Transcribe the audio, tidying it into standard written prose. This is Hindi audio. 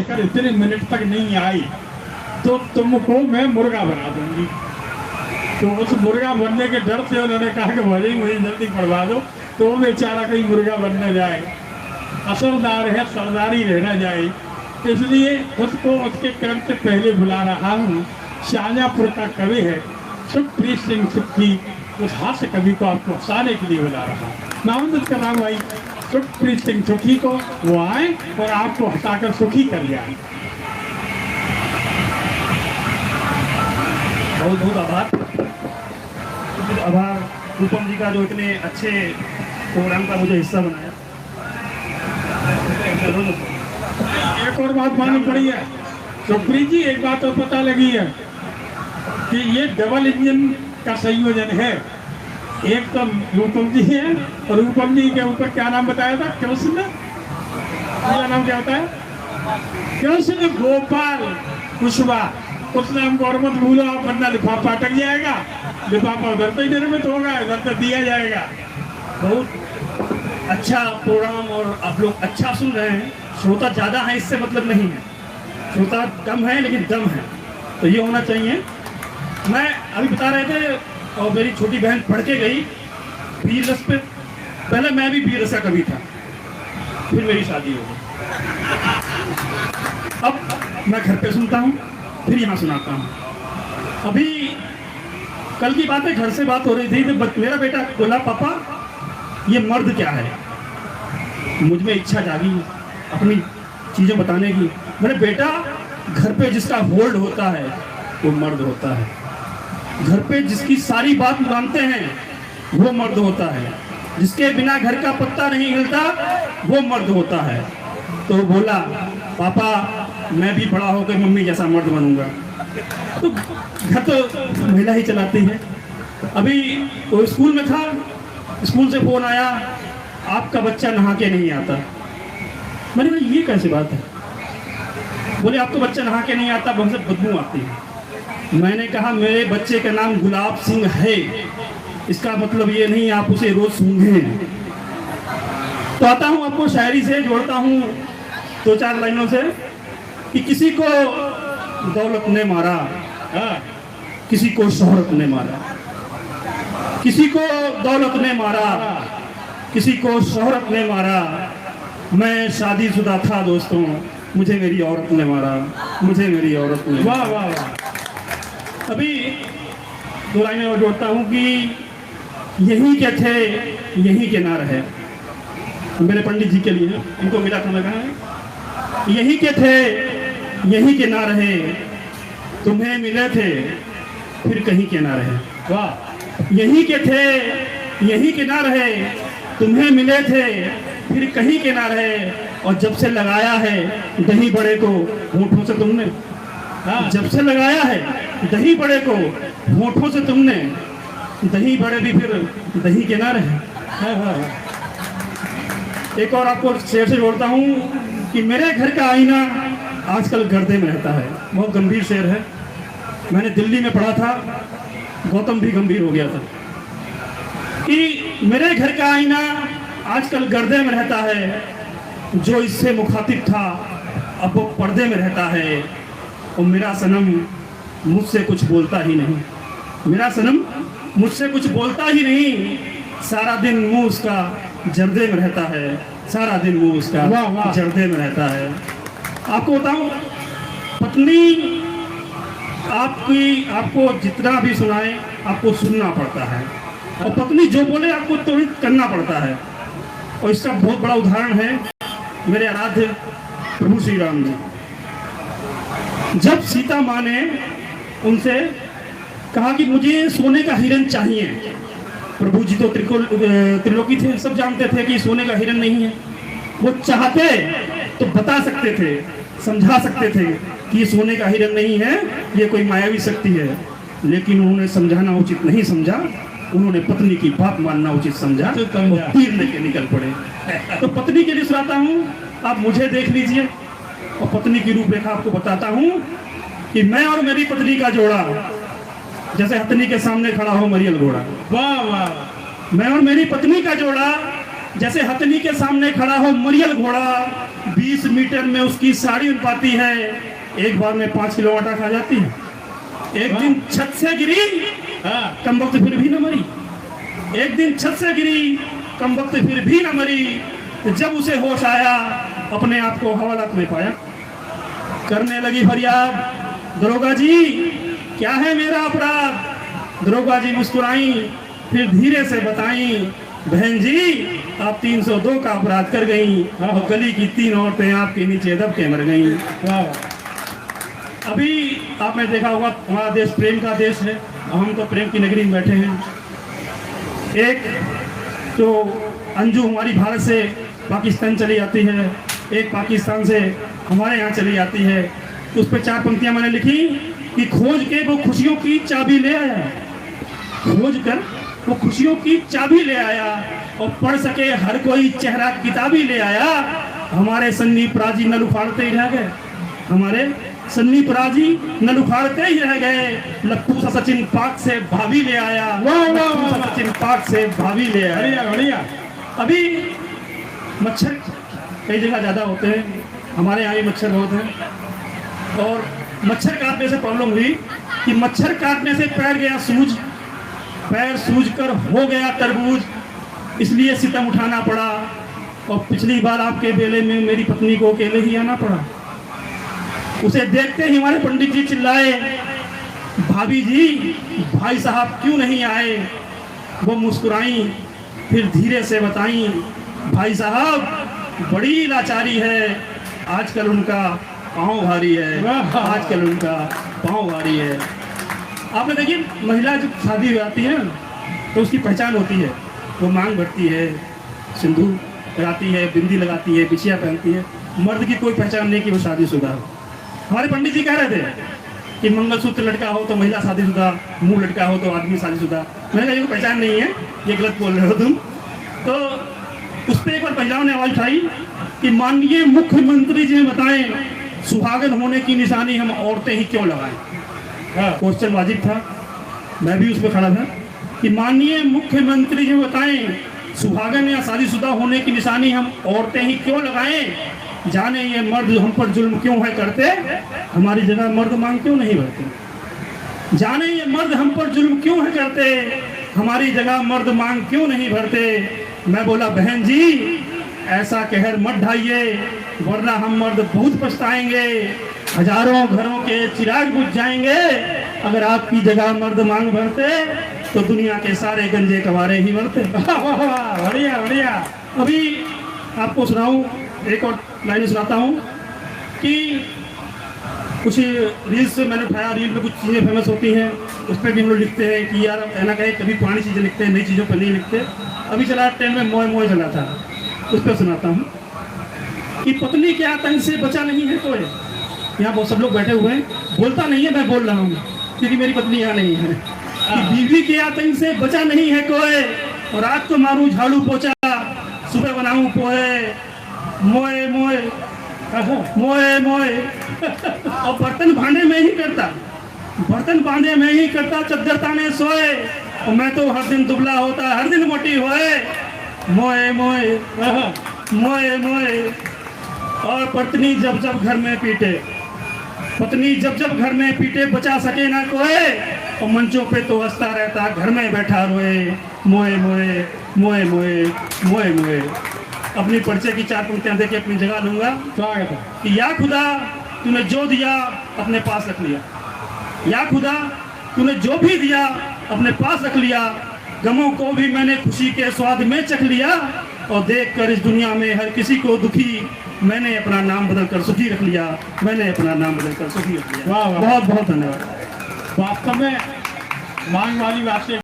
कर इतने मिनट तक नहीं आई तो तुमको मैं मुर्गा बना दूंगी। तो उस मुर्गा बनने के डर से उन्होंने कहा कि भाई मुझे जल्दी पढ़वा दो, तो वो बेचारा कहीं मुर्गा बनने जाए, असरदार है सरदारी रहना जाए, इसलिए उसको उसके क्रम से पहले बुला रहा हूँ। शाहजहाँपुर का कवि है सुखप्रीत सिंह सुखी, उस हास्य कवि को आपको हंसाने के लिए बुला रहा हूँ। मैं आमंत्रित कर रहा हूँ भाई सुखप्रीत सिंह सुखी को, वो आए और आपको हंसाकर सुखी कर जाए। बहुत बहुत आभार रूपम जी का, जो इतने अच्छे प्रोग्राम का मुझे हिस्सा बनाया। एक और बात मालूम पड़ी है सुखप्रीत जी, एक बात और पता लगी है कि ये डबल इंजन का संयोजन है। एक तो रूपम जी है और रूपम जी के ऊपर क्या नाम बताया था, कृष्ण, पूरा नाम क्या होता है, कृष्ण गोपाल कुशवाहा। उस नाम को और मत भूलो आप, वरना लिफाफा अटक जाएगा, लिफाफा उधर तो ही निर्मित होगा, इधर तो दिया जाएगा। बहुत अच्छा प्रोग्राम और आप लोग अच्छा सुन रहे हैं। श्रोता ज़्यादा है इससे मतलब नहीं है, श्रोता कम है लेकिन दम है, तो ये होना चाहिए। मैं अभी बता रहे थे और मेरी छोटी बहन पढ़ के गई वीर रस पे। पहले मैं भी वीर रस का कवि था, फिर मेरी शादी हो गई। अब मैं घर पे सुनता हूँ, फिर यहाँ सुनाता हूँ। अभी कल की बात है, घर से बात हो रही थी तो मेरा बेटा बोला पापा ये मर्द क्या है। मुझ में इच्छा जागी अपनी चीज़ें बताने की। मेरे बेटा घर पे जिसका होल्ड होता है वो मर्द होता है, घर पे जिसकी सारी बात मानते हैं वो मर्द होता है, जिसके बिना घर का पत्ता नहीं हिलता वो मर्द होता है। तो बोला पापा मैं भी बड़ा होकर मम्मी जैसा मर्द बनूंगा। तो घर तो महिला ही चलाती है। अभी वो स्कूल में था, स्कूल से फोन आया आपका बच्चा नहा के नहीं आता। मैंने कहा ये कैसी बात है। बोले आपका बच्चा नहा के नहीं आता, हमसे बदबू आती है। मैंने कहा मेरे बच्चे का नाम गुलाब सिंह है, इसका मतलब ये नहीं आप उसे रोज सूंघें। तो आता हूँ आपको शायरी से जोड़ता हूँ दो चार लाइनों से कि किसी को दौलत ने मारा, किसी को शोहरत ने मारा, किसी को दौलत ने मारा, किसी को शोहरत ने मारा। मैं शादीशुदा था दोस्तों, मुझे मेरी औरत ने मारा, मुझे मेरी औरत ने। वाह वाह वाह। अभी दो लाइनें और जोड़ता हूँ कि यही के थे यही के ना रहे। मेरे पंडित जी के लिए, इनको मिला था, मैं कहा यही के थे यही के ना रहे, तुम्हें मिले थे फिर कहीं के ना रहे। वाह। यही के थे यही के ना रहे, तुम्हें मिले थे फिर कहीं के ना रहे। और जब से लगाया है दही बड़े को होठों से तुमने, जब से लगाया है दही बड़े को होठों से तुमने, दही बड़े भी फिर दही के ना रहे। एक और आपको शेर से जोड़ता हूँ कि मेरे घर का आईना आजकल गर्दे में रहता है। बहुत गंभीर शेर है, मैंने दिल्ली में पढ़ा था, गौतम भी गंभीर हो गया था कि मेरे घर का आईना आजकल गर्दे में रहता है, जो इससे मुखातिब था अब वो पर्दे में रहता है। और मेरा सनम मुझसे कुछ बोलता ही नहीं, मेरा सनम मुझसे कुछ बोलता ही नहीं, सारा दिन मुंह उसका जर्दे में रहता है, सारा दिन मुंह उसका जर्दे में रहता है। आपको बताऊं, पत्नी आपको जितना भी सुनाए आपको सुनना पड़ता है, और पत्नी जो बोले आपको तुरंत करना पड़ता है। और इसका बहुत बड़ा उदाहरण है मेरे आराध्य प्रभु श्री राम जी। जब सीता माँ ने उनसे कहा कि मुझे सोने का हिरन चाहिए, प्रभु जी तो त्रिलोकी थे, सब जानते थे कि सोने का हिरन नहीं है। वो चाहते तो बता सकते थे, समझा सकते थे कि ये सोने का हिरन नहीं है, ये कोई मायावी शक्ति है, लेकिन उन्होंने समझाना उचित नहीं समझा, उन्होंने पत्नी की बात मानना उचित समझा, तो तीर लेके निकल पड़े। तो पत्नी के लिए सुनाता हूँ, आप मुझे देख लीजिए और पत्नी की रूपरेखा आपको बताता हूँ कि मैं और मेरी पत्नी का जोड़ा जैसे हथनी के सामने खड़ा हो मरियल घोड़ा। वाह वाह। मैं और मेरी पत्नी का जोड़ा जैसे हथनी के सामने खड़ा हो मरियल घोड़ा, 20 मीटर में उसकी साड़ी उन पाती है, एक बार में 5 किलो आटा खा जाती है। एक दिन छत से गिरी, कम वक्त फिर भी न मरी। एक दिन छत से गिरी, कम वक्त फिर भी न मरी। जब उसे होश आया, अपने आप को हवालात में पाया। करने लगी फरियाद, दरोगा जी क्या है मेरा अपराध। दरोगा जी मुस्कुराई, फिर धीरे से बताई, बहन जी आप 302 का अपराध कर गई और गली की 3 औरतें आपके नीचे दब के मर गई। अभी आपने देखा होगा हमारा देश प्रेम का देश है, हम तो प्रेम की नगरी में बैठे हैं। एक तो अंजू हमारी भारत से पाकिस्तान चली जाती है, एक पाकिस्तान से हमारे यहाँ चली जाती है। उस पर 4 पंक्तियाँ मैंने लिखी कि खोज के वो खुशियों की चाबी ले आया, खोज कर वो खुशियों की चाबी ले आया और पढ़ सके हर कोई चेहरा किताबी ले आया। हमारे सन्नी पराजी नल उखाड़ते ही रह गए, हमारे सन्नी पराजी नल उखाड़ते ही रह गए। लक्कू सा सचिन पाक से भाभी ले आया, लक्कू सा सचिन पाक से भाभी ले आया। बढ़िया। अभी मच्छर कई जगह ज़्यादा होते हैं, हमारे यहाँ भी मच्छर बहुत हैं। और मच्छर काटने से प्रॉब्लम हुई कि मच्छर काटने से पैर गया सूज, पैर सूज कर हो गया तरबूज, इसलिए सितम उठाना पड़ा। और पिछली बार आपके बेले में मेरी पत्नी को अकेले ही आना पड़ा। उसे देखते ही हमारे पंडित जी चिल्लाए, भाभी जी भाई साहब क्यों नहीं आए। वो मुस्कुराई, फिर धीरे से बताई, भाई साहब बड़ी लाचारी है, आजकल उनका पाँव भारी है, आजकल उनका पाँव भारी है। आपने देखिए महिला जब शादी हो जाती है तो उसकी पहचान होती है, वो मांग भरती है, सिंदूर लगाती है, बिंदी लगाती है, बिछिया पहनती है। मर्द की कोई पहचान नहीं कि वो शादीशुदा हो। हमारे पंडित जी कह रहे थे कि मंगलसूत्र लटका हो तो महिला शादीशुदा, मुंह लटका हो तो आदमी शादीशुदा। मैंने कहा ये कोई पहचान नहीं है, ये गलत बोल रहे हो तुम। तो उस पर एक बार महिलाओं ने आवाज उठाई कि माननीय मुख्यमंत्री जी बताएं सुहागन होने की निशानी हम औरतें ही क्यों लगाएं। क्वेश्चन वाजिब था, मैं भी उस पर खड़ा था कि माननीय मुख्यमंत्री जी बताएं सुहागन या शादीशुदा होने की निशानी हम औरतें ही क्यों लगाएं। जाने ये मर्द हम पर जुल्म क्यों है करते, हमारी जगह मर्द मांग क्यों नहीं भरते। जाने ये मर्द हम पर जुल्म क्यों है करते, हमारी जगह मर्द मांग क्यों नहीं भरते। मैं बोला बहन जी ऐसा कहर मत ढाइए, वरना हम मर्द बहुत पछताएंगे। हजारों घरों के चिराग बुझ जाएंगे, अगर आपकी जगह मर्द मांग भरते तो दुनिया के सारे गंजे कवारे ही भरते। बढ़िया बढ़िया। अभी आपको सुनाऊं, एक और लाइन सुनाता हूँ कि कुछ रील्स से मैंने उठाया, रील में कुछ चीज़ें फेमस होती हैं, उस पर भी हम लोग लिखते हैं कि यार ऐसा कहे कभी पुरानी चीज़ें लिखते हैं, नई चीज़ों पर नहीं लिखते। अभी चला ट्रेन में मोए मोए चला था, उस पर सुनाता हूँ कि पत्नी के आतंक से बचा नहीं है कोई। यहाँ बहुत सब लोग बैठे हुए हैं, बोलता नहीं है, मैं बोल रहा हूँ क्योंकि मेरी पत्नी यहाँ नहीं है। कि बीवी के आतंक से बचा नहीं है कोई, और रात को मारूं झाड़ू पोछा, सुबह बनाऊं पोहे, मोए मोए मोए मोए। और बर्तन भांडे में ही करता, बर्तन भांडे में ही करता, चद्दर ताने सोए, और मैं तो हर दिन दुबला होता, हर दिन मोटी होए। मोए मोए मोए मोए। और पत्नी जब जब घर में पीटे, पत्नी जब जब घर में पीटे, बचा सके ना कोई, और मंचों पे तो हंसता रहता, घर में बैठा रोए। मोए मोए मोए मोए मोए मोए। अपनी पर्चे की 4 पंक्तियां देके अपनी जगह लूंगा। स्वागत है। कि या खुदा तूने जो दिया अपने पास रख लिया, या खुदा तूने जो भी दिया अपने पास रख लिया। गमों को भी मैंने खुशी के स्वाद में चख लिया, और देख कर इस दुनिया में हर किसी को दुखी, मैंने अपना नाम बदल कर सुखी रख लिया, मैंने अपना नाम बदल कर सुखी रख लिया। वाह वाह। बहुत बहुत धन्यवाद। वास्तव में मांग वाली बातें